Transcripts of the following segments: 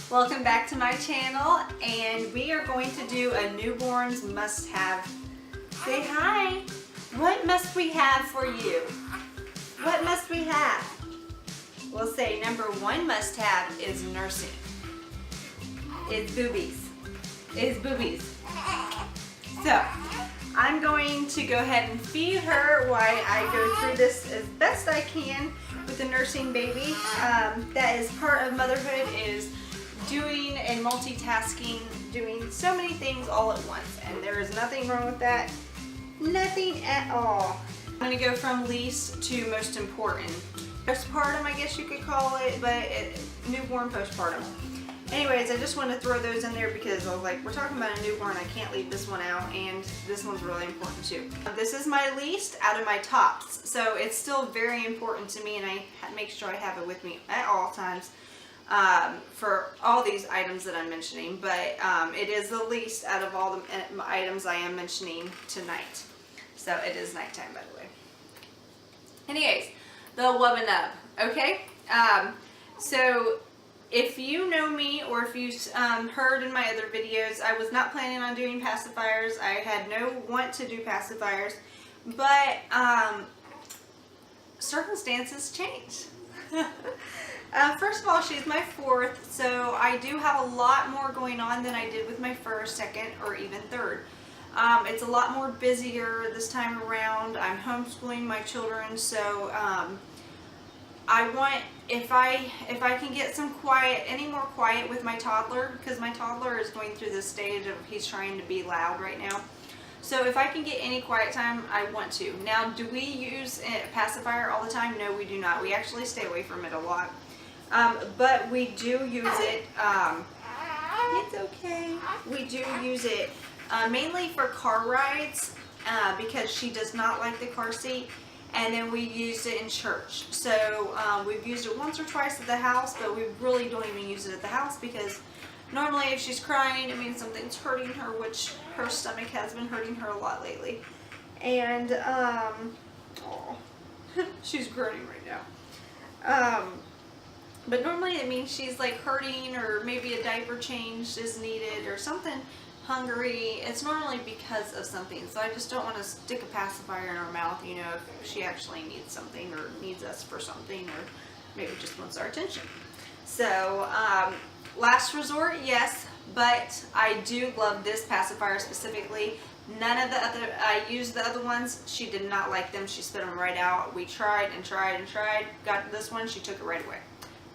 Welcome back to my channel, and we are going to do a newborn's must-have. Say hi. What must we have for you? What must we have? We'll say number one must-have is nursing. It's boobies. It's boobies. So, I'm going to go ahead and feed her while I go through this as best I can with the nursing baby. That is part of motherhood, is doing and multitasking, doing so many things all at once, and there is nothing wrong with that. Nothing at all. I'm going to go from least to most important. Postpartum, I guess you could call it, but newborn postpartum. Anyways, I just want to throw those in there because I was like, we're talking about a newborn, I can't leave this one out, and this one's really important too. This is my least out of my tops, so it's still very important to me, and I make sure I have it with me at all times for all these items that I'm mentioning, but it is the least out of all the items I am mentioning tonight. So it is nighttime, by the way. Anyways, the wub and nub, okay? So if you know me, or if you heard in my other videos, I was not planning on doing pacifiers. I had no want to do pacifiers, but circumstances changed. First of all, she's my fourth, so I do have a lot more going on than I did with my first, second, or even third. It's a lot more busier this time around. I'm homeschooling my children, so I want, if I can get some quiet, any more quiet with my toddler, because my toddler is going through this stage of he's trying to be loud right now. So if I can get any quiet time, I want to. Now, do we use a pacifier all the time? No, we do not. We actually stay away from it a lot. But we do use it. It's okay. We do use it mainly for car rides because she does not like the car seat. And then we used it in church. So we've used it once or twice at the house, but we really don't even use it at the house because normally if she's crying, it means something's hurting her, which her stomach has been hurting her a lot lately. And, oh, she's groaning right now. But normally it means she's like hurting, or maybe a diaper change is needed or something, hungry. It's normally because of something. So I just don't want to stick a pacifier in her mouth, you know, if she actually needs something or needs us for something, or maybe just wants our attention. So, last resort, yes, but I do love this pacifier specifically. None of the other, I used the other ones, she did not like them, she spit them right out. We tried and tried and tried, got this one, she took it right away.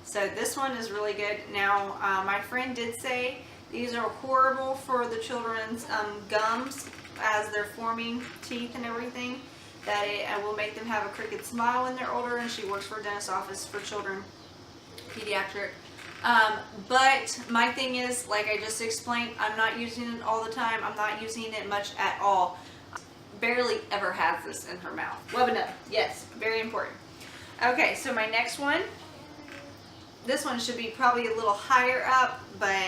So this one is really good. Now, my friend did say these are horrible for the children's gums as they're forming teeth and everything, that it will make them have a crooked smile when they're older, and she works for a dentist's office for children, pediatric. But my thing is, like I just explained, I'm not using it all the time. I'm not using it much at all. Barely ever has this in her mouth. Webinar, yes, very important. Okay, so my next one, this one should be probably a little higher up, but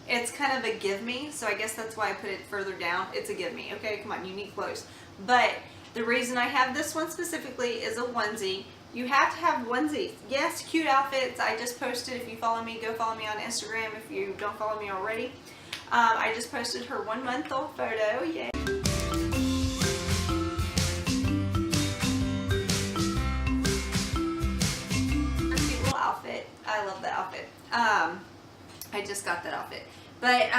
it's kind of a give me, so I guess that's why I put it further down. It's a give me, okay? Come on, you need clothes. But the reason I have this one specifically is a onesie. You have to have onesies. Yes, cute outfits. I just posted, if you follow me, go follow me on Instagram if you don't follow me already. I just posted her 1-month-old photo. Yay. Cute little outfit. I love that outfit. I just got that outfit. But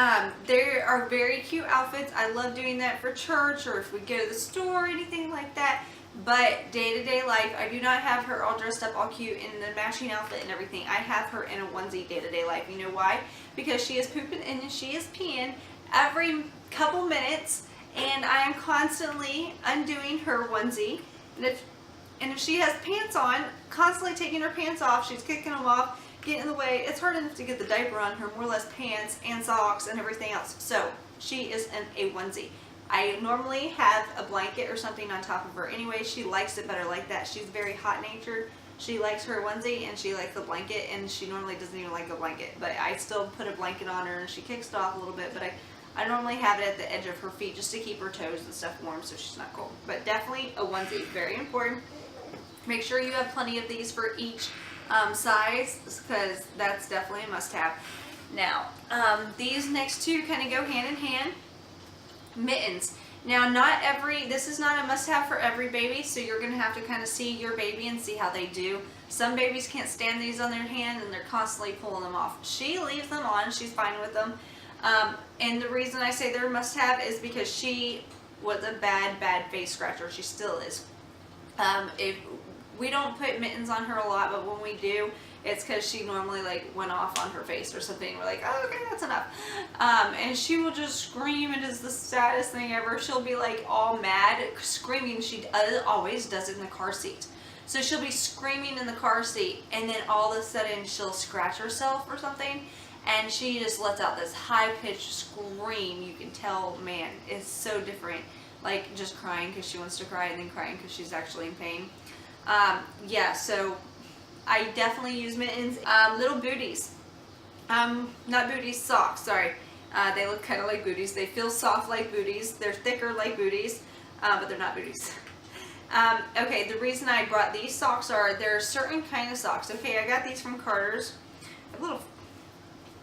there are very cute outfits. I love doing that for church, or if we go to the store or anything like that. But day-to-day life, I do not have her all dressed up all cute in the matching outfit and everything. I have her in a onesie day-to-day life. You know why? Because she is pooping and she is peeing every couple minutes, and I am constantly undoing her onesie. And if she has pants on, constantly taking her pants off, she's kicking them off, getting in the way. It's hard enough to get the diaper on her, more or less pants and socks and everything else. So she is in a onesie. I normally have a blanket or something on top of her anyway. She likes it better like that. She's very hot-natured. She likes her onesie and she likes the blanket, and she normally doesn't even like the blanket. But I still put a blanket on her and she kicks it off a little bit, but I normally have it at the edge of her feet just to keep her toes and stuff warm so she's not cold. But definitely a onesie, very important. Make sure you have plenty of these for each size, because that's definitely a must-have. Now, these next two kind of go hand in hand. Mittens. Now, this is not a must-have for every baby, so you're going to have to kind of see your baby and see how they do. Some babies can't stand these on their hand, and they're constantly pulling them off. She leaves them on. She's fine with them. And the reason I say they're a must-have is because she was a bad face scratcher. She still is. If we don't put mittens on her a lot, but when we do, it's because she normally like went off on her face or something. We're like, oh, okay, that's enough. And she will just scream. It is the saddest thing ever. She'll be like all mad, screaming. She always does it in the car seat. So she'll be screaming in the car seat, and then all of a sudden she'll scratch herself or something, and she just lets out this high-pitched scream. You can tell, man, it's so different. Like just crying because she wants to cry, and then crying because she's actually in pain. Yeah, so I definitely use mittens. Little booties. Not booties, socks, sorry. They look kind of like booties. They feel soft like booties. They're thicker like booties, but they're not booties. Okay, the reason I brought these socks are, there are certain kind of socks. Okay, I got these from Carter's. A little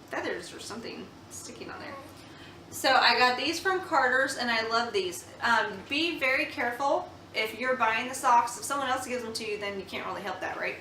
feathers or something sticking on there. So I got these from Carter's, and I love these. Be very careful if you're buying the socks. If someone else gives them to you, then you can't really help that, right?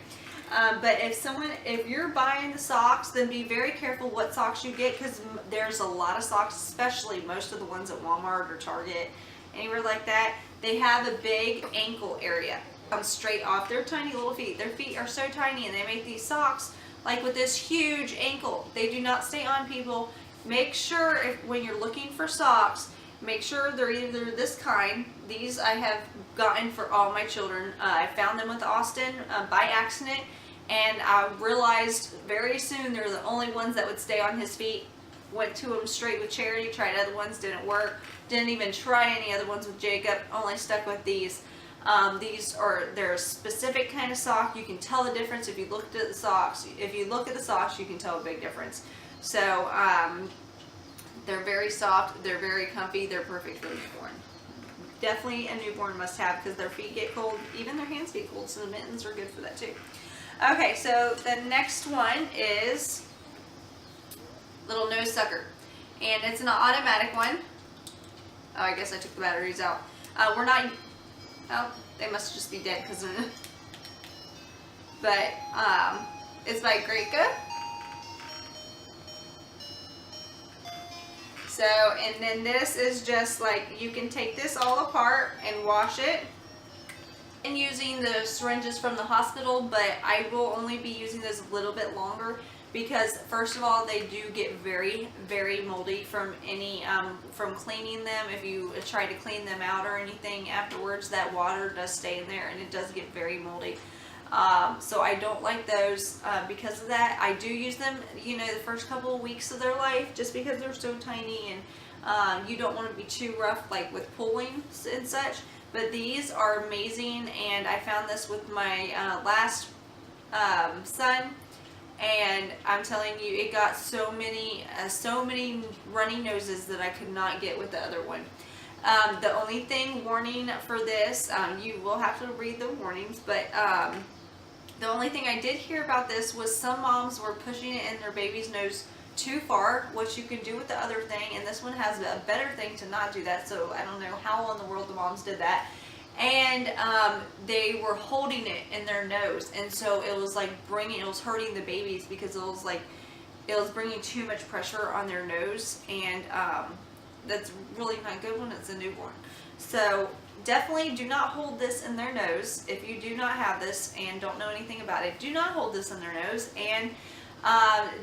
But if you're buying the socks, then be very careful what socks you get, because there's a lot of socks, especially most of the ones at Walmart or Target, anywhere like that. They have a big ankle area. Comes straight off their tiny little feet. Their feet are so tiny, and they make these socks like with this huge ankle. They do not stay on, people. Make sure when you're looking for socks, make sure they're either this kind. These I have gotten for all my children. I found them with Austin by accident, and I realized very soon they're the only ones that would stay on his feet. Went to them straight with Charity, tried other ones, didn't work. Didn't even try any other ones with Jacob, only stuck with these. They're a specific kind of sock. You can tell the difference if you looked at the socks. If you look at the socks, you can tell a big difference. So they're very soft, they're very comfy, they're perfect for the newborn. Definitely a newborn must have, because their feet get cold, even their hands get cold, so the mittens are good for that too. Okay, so the next one is little nose sucker, and it's an automatic one. Oh, I guess I took the batteries out. They must just be dead because but it's by Greca. So, and then this is just like, you can take this all apart and wash it. And using the syringes from the hospital, but I will only be using those a little bit longer, because first of all, they do get very, very moldy from from cleaning them. If you try to clean them out or anything afterwards, that water does stay in there and it does get very moldy. So I don't like those because of that. I do use them, the first couple of weeks of their life, just because they're so tiny, and you don't want to be too rough, like with pulling and such. But these are amazing, and I found this with my last son. And I'm telling you, it got so many runny noses that I could not get with the other one. The only thing, warning for this, you will have to read the warnings, but the only thing I did hear about this was some moms were pushing it in their baby's nose too far, which you could do with the other thing, and this one has a better thing to not do that, so I don't know how in the world the moms did that. And they were holding it in their nose, and so it was like it was hurting the babies, because it was bringing too much pressure on their nose, and that's really not good when it's a newborn. So definitely do not hold this in their nose. If you do not have this and don't know anything about it, do not hold this in their nose, and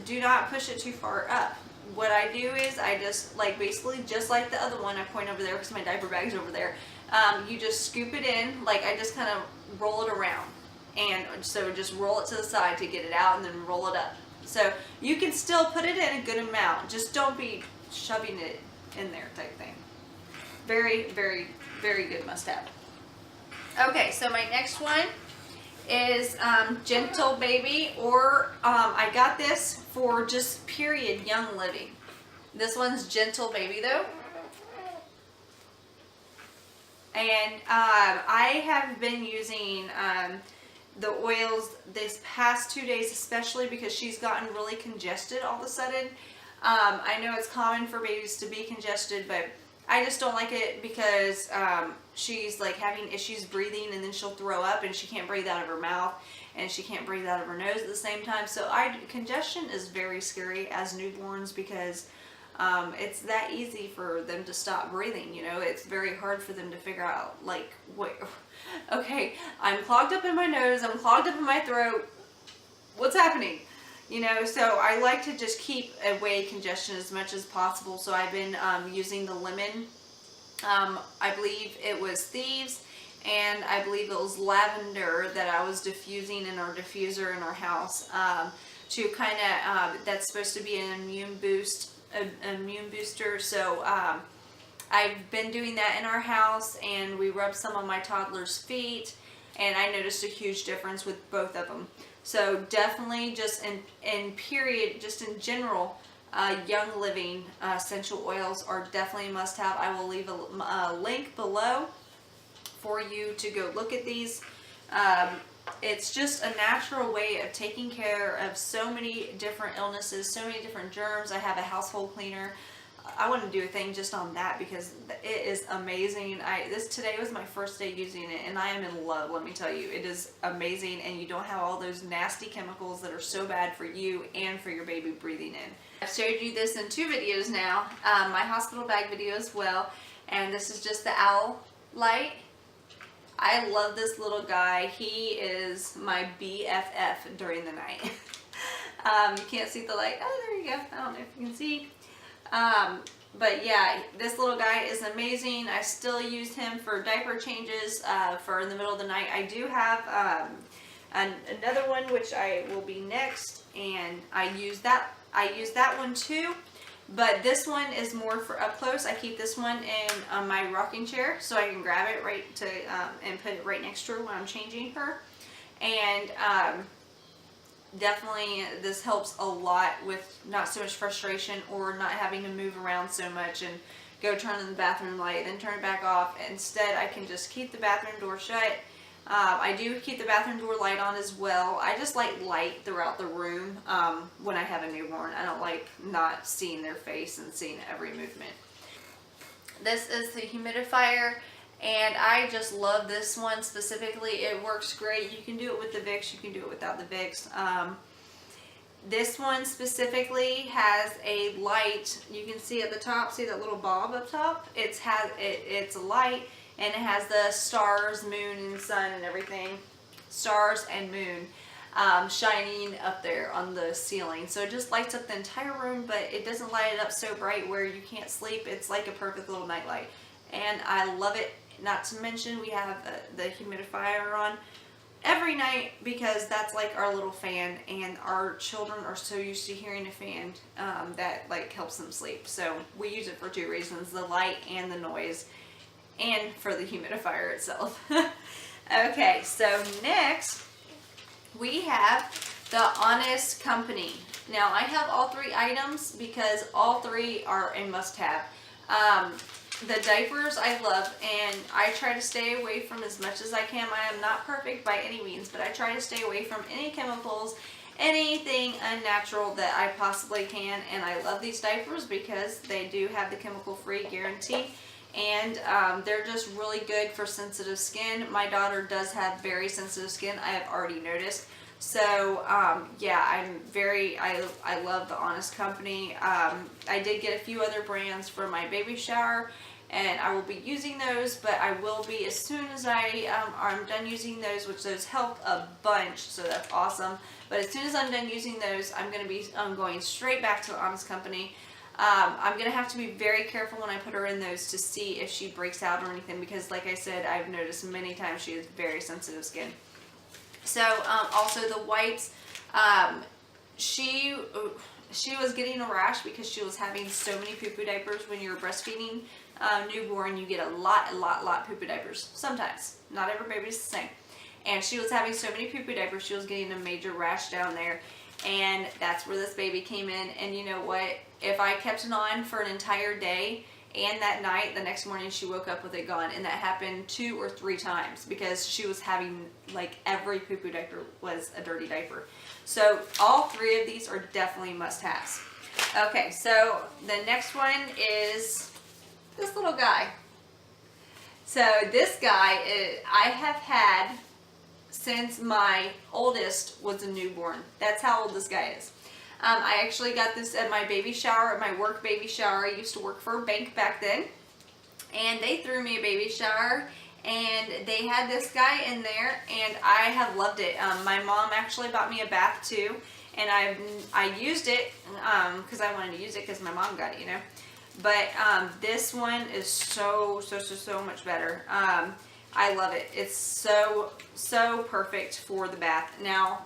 do not push it too far up. What I do is I just basically just like the other one, I point over there because my diaper bag's over there. You just scoop it in, like I just kind of roll it around, and so just roll it to the side to get it out, and then roll it up. So you can still put it in a good amount, just don't be shoving it in there type thing. Very, very, very good must have. Okay, so my next one is Gentle Baby, or I got this for just period young living. This one's Gentle Baby though. And I have been using the oils this past 2 days, especially because she's gotten really congested all of a sudden. I know it's common for babies to be congested, but I just don't like it because she's like having issues breathing, and then she'll throw up and she can't breathe out of her mouth and she can't breathe out of her nose at the same time. So congestion is very scary as newborns because it's that easy for them to stop breathing. You know, it's very hard for them to figure out, like, wait, okay, I'm clogged up in my nose, I'm clogged up in my throat, what's happening? You know, so I like to just keep away congestion as much as possible. So I've been using the lemon, I believe it was Thieves, and I believe it was lavender that I was diffusing in our diffuser in our house to kind of, that's supposed to be an immune booster. So I've been doing that in our house, and we rubbed some on my toddler's feet, and I noticed a huge difference with both of them. So definitely just just in general, Young Living essential oils are definitely a must have. I will leave a link below for you to go look at these. It's just a natural way of taking care of so many different illnesses, so many different germs. I have a household cleaner. I want to do a thing just on that because it is amazing. Today was my first day using it, and I am in love, let me tell you. It is amazing, and you don't have all those nasty chemicals that are so bad for you and for your baby breathing in. I've showed you this in 2 videos now, my hospital bag video as well, and this is just the owl light. I love this little guy. He is my BFF during the night. You can't see the light. Oh, there you go. I don't know if you can see. But yeah, this little guy is amazing. I still use him for diaper changes for in the middle of the night. I do have another one which I will be next, and I use that one too. But this one is more for up close. I keep this one in my rocking chair so I can grab it and put it right next to her when I'm changing her. And definitely this helps a lot with not so much frustration or not having to move around so much and go turn on the bathroom light, then turn it back off. Instead, I can just keep the bathroom door shut. I do keep the bathroom door light on as well. I just like light throughout the room when I have a newborn. I don't like not seeing their face and seeing every movement. This is the humidifier, and I just love this one specifically. It works great. You can do it with the Vicks, you can do it without the Vicks. This one specifically has a light. You can see at the top, see that little bob up top? It's a light, and it has the stars, moon, and sun and everything. Stars and moon shining up there on the ceiling. So it just lights up the entire room, but it doesn't light it up so bright where you can't sleep. It's like a perfect little night light. And I love it. Not to mention we have the humidifier on every night because that's like our little fan, and our children are so used to hearing a fan that like helps them sleep. So we use it for 2 reasons, the light and the noise, and for the humidifier itself. Okay, so next we have the Honest Company. Now I have all 3 items because all 3 are a must-have. The diapers I love, and I try to stay away from as much as I can. I am not perfect by any means, but I try to stay away from any chemicals, anything unnatural that I possibly can. And I love these diapers because they do have the chemical-free guarantee, and they're just really good for sensitive skin. My daughter does have very sensitive skin, I have already noticed. So yeah, I love the Honest Company. I did get a few other brands for my baby shower, and I will be using those, but I will be as soon as I'm done using those, which those help a bunch, so that's awesome. But as soon as I'm done using those, I'm going straight back to the Honest Company. I'm going to have to be very careful when I put her in those to see if she breaks out or anything, because like I said, I've noticed many times she has very sensitive skin. So also the wipes, she was getting a rash because she was having so many poo-poo diapers. When you're breastfeeding newborn, you get a lot poo-poo diapers. Sometimes, not every baby's the same. And she was having so many poo-poo diapers, she was getting a major rash down there. And that's where this baby came in. And you know what? If I kept it on for an entire day and that night, the next morning, she woke up with it gone. And that happened 2 or 3 times because she was having, like, every poo-poo diaper was a dirty diaper. So all 3 of these are definitely must-haves. Okay, so the next one is this little guy. So this guy, I have had since my oldest was a newborn. That's how old this guy is. I actually got this at my baby shower, at my work baby shower. I used to work for a bank back then. And they threw me a baby shower, and they had this guy in there, and I have loved it. My mom actually bought me a bath too, and I used it because I wanted to use it because my mom got it, you know. But this one is so much better. I love it. It's so perfect for the bath. Now,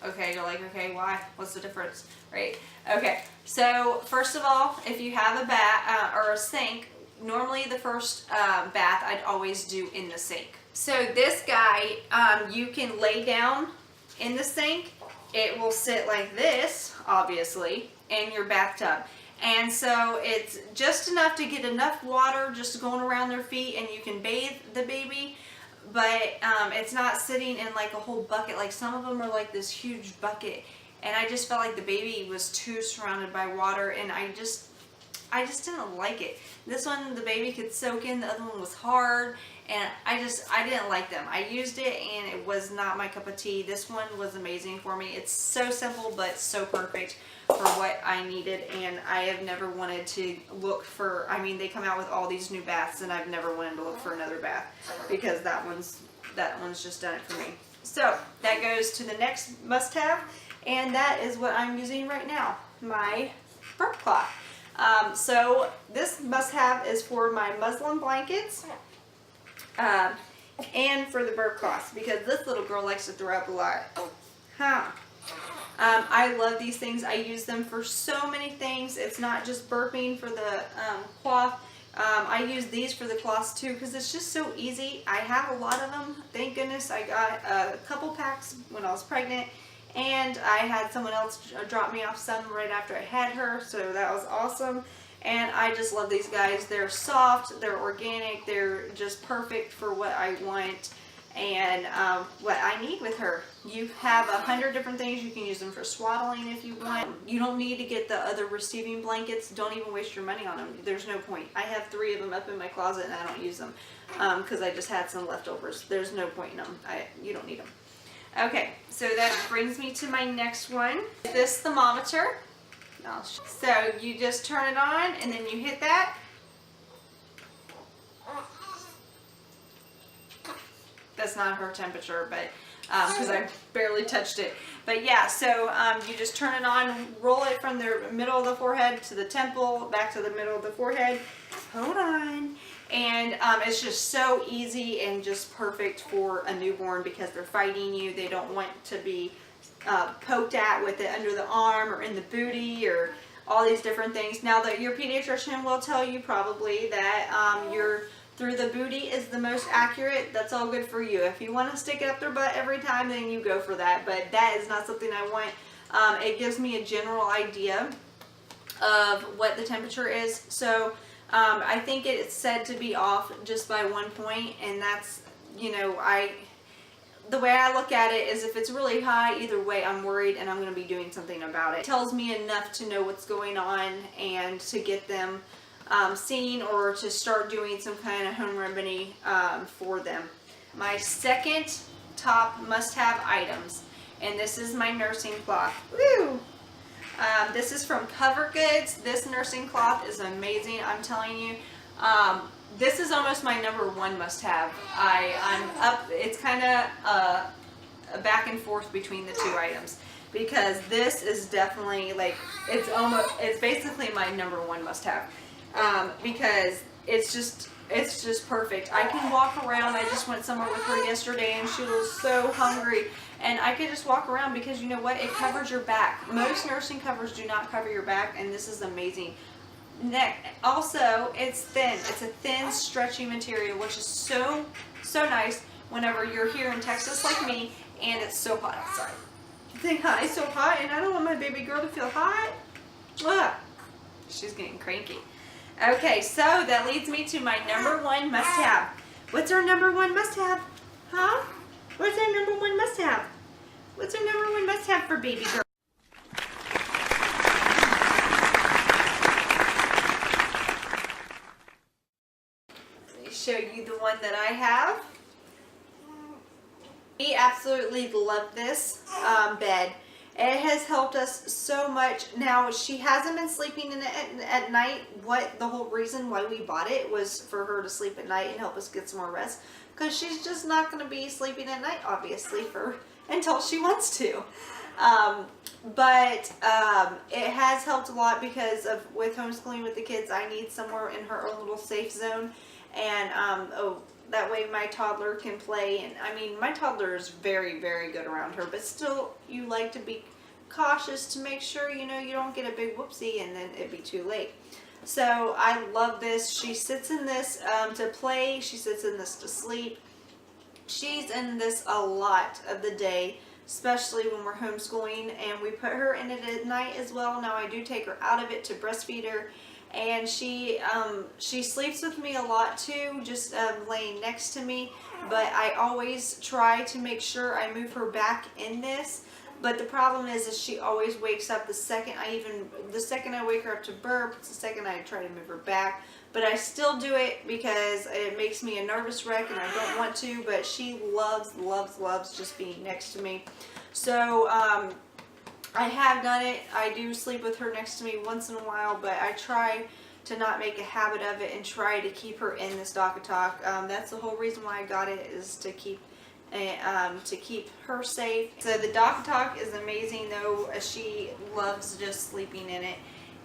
okay, you're like, okay, why? What's the difference, right? Okay, so first of all, if you have a bath or a sink, normally the first bath I'd always do in the sink. So this guy, you can lay down in the sink. It will sit like this, obviously, in your bathtub. And so it's just enough to get enough water just going around their feet, and you can bathe the baby. But it's not sitting in like a whole bucket. Like some of them are like this huge bucket, and I just felt like the baby was too surrounded by water, and I just didn't like it. This one the baby could soak in, the other one was hard, and I didn't like them. I used it and it was not my cup of tea. This one was amazing for me. It's so simple but so perfect for what I needed, and I have never wanted to look for, I mean, they come out with all these new baths, and I've never wanted to look for another bath because that one's just done it for me. So that goes to the next must-have, and that is what I'm using right now, my burp cloth. So this must-have is for my muslin blankets and for the burp cloths, because this little girl likes to throw up a lot. I love these things. I use them for so many things. It's not just burping for the cloth. I use these for the cloths too because it's just so easy. I have a lot of them. Thank goodness I got a couple packs when I was pregnant, and I had someone else drop me off some right after I had her, so that was awesome. And I just love these guys. They're soft, they're organic, they're just perfect for what I want and what I need with her. You have 100 different things. You can use them for swaddling if you want. You don't need to get the other receiving blankets. Don't even waste your money on them. There's no point. I have 3 of them up in my closet and I don't use them because I just had some leftovers. There's no point in them. You don't need them. Okay, so that brings me to my next one. This thermometer. So you just turn it on and then you hit that. That's not her temperature, but because I barely touched it. But yeah, so you just turn it on, roll it from the middle of the forehead to the temple, back to the middle of the forehead. Hold on. And it's just so easy and just perfect for a newborn because they're fighting you. They don't want to be poked at with it under the arm or in the booty or all these different things. Now, your pediatrician will tell you probably that your through the booty is the most accurate. That's all good for you. If you want to stick it up their butt every time, then you go for that. But that is not something I want. It gives me a general idea of what the temperature is. So I think it's said to be off just by 1 point, and that's, you know, the way I look at it is if it's really high, either way I'm worried and I'm going to be doing something about it. It tells me enough to know what's going on and to get them seen or to start doing some kind of home remedy for them. My second top must-have items, and this is my nursing cloth. Woo! This is from Cover Goods. This nursing cloth is amazing. I'm telling you. This is almost my #1 must-have. I'm up. It's kind of a back and forth between the 2 items because this is definitely like it's basically my #1 must-have. Because it's just perfect. I can walk around. I just went somewhere with her yesterday and she was so hungry, and I could just walk around because you know what? It covers your back. Most nursing covers do not cover your back, and this is amazing. Also, it's thin. It's a thin, stretchy material, which is so nice whenever you're here in Texas like me and it's so hot outside. You think, it's so hot and I don't want my baby girl to feel hot. Ugh. She's getting cranky. Okay, so that leads me to my number one must-have. What's our number one must-have? Huh? What's our number one must-have? What's our number one must-have for baby girl? Let me show you the one that I have. We absolutely love this bed. It has helped us so much. Now, she hasn't been sleeping in it at night. The whole reason why we bought it was for her to sleep at night and help us get some more rest. Because she's just not going to be sleeping at night, obviously, until she wants to. But it has helped a lot because with homeschooling with the kids, I need somewhere in her own little safe zone. And that way my toddler can play. And I mean, my toddler is very, very good around her, but still you like to be cautious to make sure, you know, you don't get a big whoopsie and then it'd be too late. So I love this. She sits in this to play. She sits in this to sleep. She's in this a lot of the day, especially when we're homeschooling, and we put her in it at night as well. Now I do take her out of it to breastfeed her. And she sleeps with me a lot too, just laying next to me. But I always try to make sure I move her back in this. But the problem is she always wakes up the second I wake her up to burp. It's the second I try to move her back. But I still do it because it makes me a nervous wreck and I don't want to. But she loves just being next to me. So I have done it. I do sleep with her next to me once in a while, but I try to not make a habit of it and try to keep her in this DockATalk. That's the whole reason why I got it, is to keep her safe. So the DockATalk is amazing, though. She loves just sleeping in it,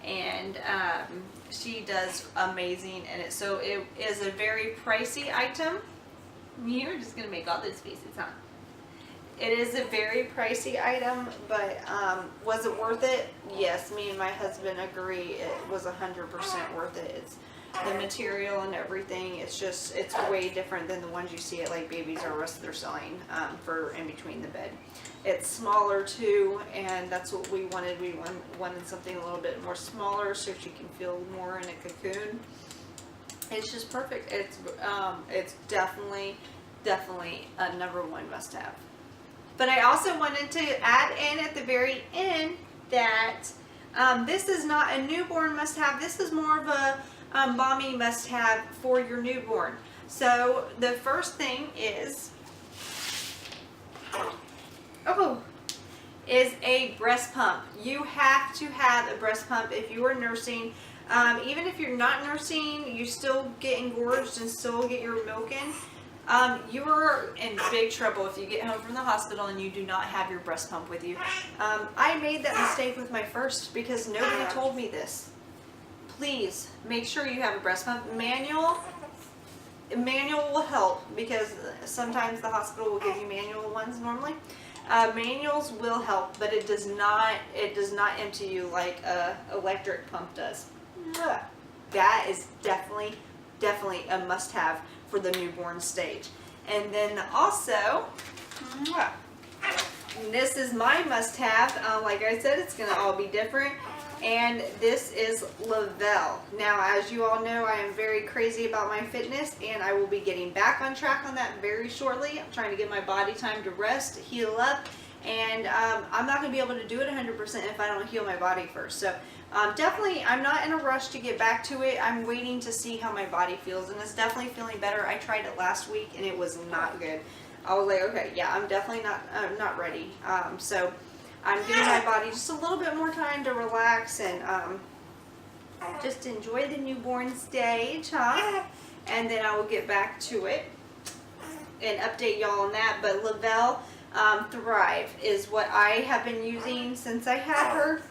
and she does amazing in it. So it is a very pricey item. You're just gonna make all those faces, huh? It is a very pricey item, but was it worth it? Yes, me and my husband agree it was 100% worth it. It's the material and everything. It's way different than the ones you see at like Babies R Us they're selling for in between the bed. It's smaller too, and that's what we wanted. We wanted something a little bit more smaller so she can feel more in a cocoon. It's just perfect. It's definitely a number one must-have. But I also wanted to add in at the very end that this is not a newborn must-have. This is more of a mommy must-have for your newborn. So the first thing is a breast pump. You have to have a breast pump if you are nursing. Even if you're not nursing, you still get engorged and still get your milk in. You are in big trouble if you get home from the hospital and you do not have your breast pump with you. I made that mistake with my first because nobody told me this. Please make sure you have a breast pump. Manual will help because sometimes the hospital will give you manual ones normally. Manuals will help, but it does not empty you like a electric pump does. That is definitely a must-have for the newborn stage. And then also, this is my must-have. Like I said, it's gonna all be different. And this is Lavelle. Now, as you all know, I am very crazy about my fitness, and I will be getting back on track on that very shortly. I'm trying to give my body time to rest, heal up, and I'm not gonna be able to do it 100% if I don't heal my body first. So definitely, I'm not in a rush to get back to it. I'm waiting to see how my body feels, and it's definitely feeling better. I tried it last week, and it was not good. I was like, okay, yeah, I'm definitely not ready. So I'm giving my body just a little bit more time to relax and just enjoy the newborn stage, huh? And then I will get back to it and update y'all on that. But Lavelle Thrive is what I have been using since I had her.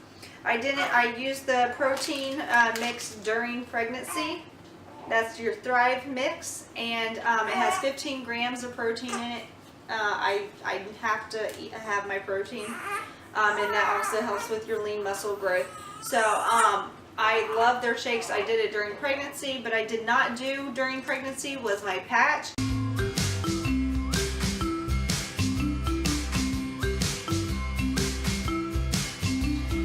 I used the protein mix during pregnancy. That's your Thrive mix, and it has 15 grams of protein in it. I have to have my protein, and that also helps with your lean muscle growth. So I love their shakes. I did it during pregnancy, but I did not do during pregnancy was my patch.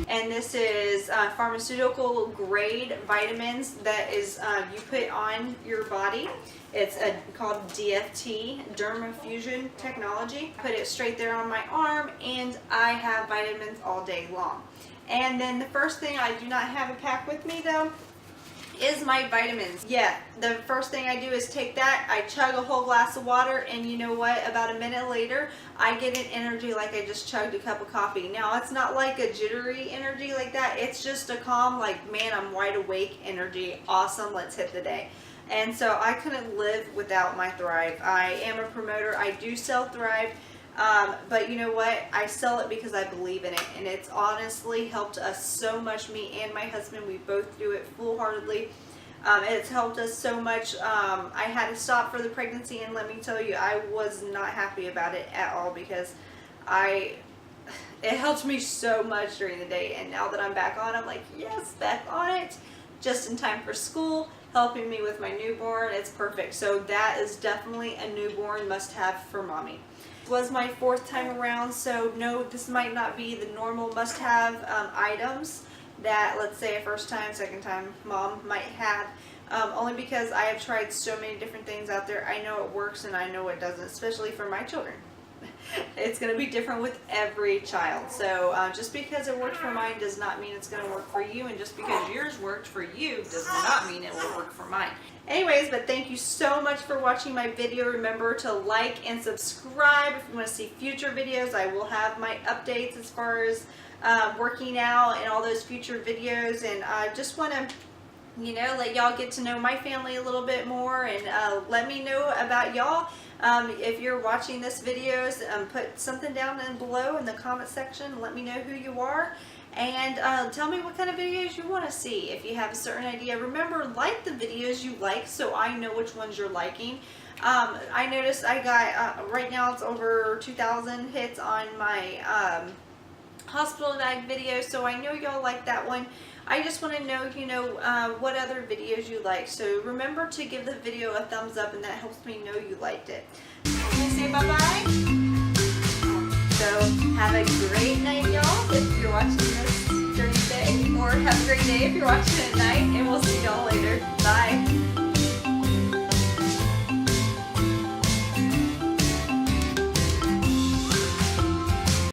And this is pharmaceutical grade vitamins that is you put on your body. It's called DFT, Dermafusion Technology. Put it straight there on my arm, and I have vitamins all day long. And then the first thing, I do not have a pack with me though, is my vitamins. Yeah, the first thing I do is take that, I chug a whole glass of water, and you know what, about a minute later I get an energy like I just chugged a cup of coffee. Now it's not like a jittery energy like that, it's just a calm, like, man, I'm wide awake energy. Awesome, let's hit the day. And so I couldn't live without my Thrive. I am a promoter, I do sell Thrive. But you know what, I sell it because I believe in it, and it's honestly helped us so much. Me and my husband, we both do it full-heartedly. It's helped us so much. I had to stop for the pregnancy, and let me tell you, I was not happy about it at all, because it helped me so much during the day, and now that I'm back on, I'm like, yes, back on it, just in time for school, helping me with my newborn. It's perfect. So that is definitely a newborn must-have for mommy. Was my 4th time around, so no, this might not be the normal must-have items that, let's say, a first time, second time mom might have, only because I have tried so many different things out there. I know it works and I know it doesn't, especially for my children. It's going to be different with every child. So just because it worked for mine does not mean it's going to work for you, and just because yours worked for you does not mean it will work for mine. Anyways, but thank you so much for watching my video. Remember to like and subscribe if you want to see future videos. I will have my updates as far as working out and all those future videos, and I just want to, you know, let y'all get to know my family a little bit more, and let me know about y'all. If you're watching this videos, put something down below in the comment section. Let me know who you are, and tell me what kind of videos you want to see. If you have a certain idea, remember, like the videos you like so I know which ones you're liking. I noticed I got, right now it's over 2,000 hits on my hospital bag video, so I know y'all like that one. I just want to know, you know, what other videos you like. So remember to give the video a thumbs up, and that helps me know you liked it. I'm going to say bye-bye. So have a great night, y'all, if you're watching this during the day, or have a great day if you're watching it at night, and we'll see y'all later. Bye.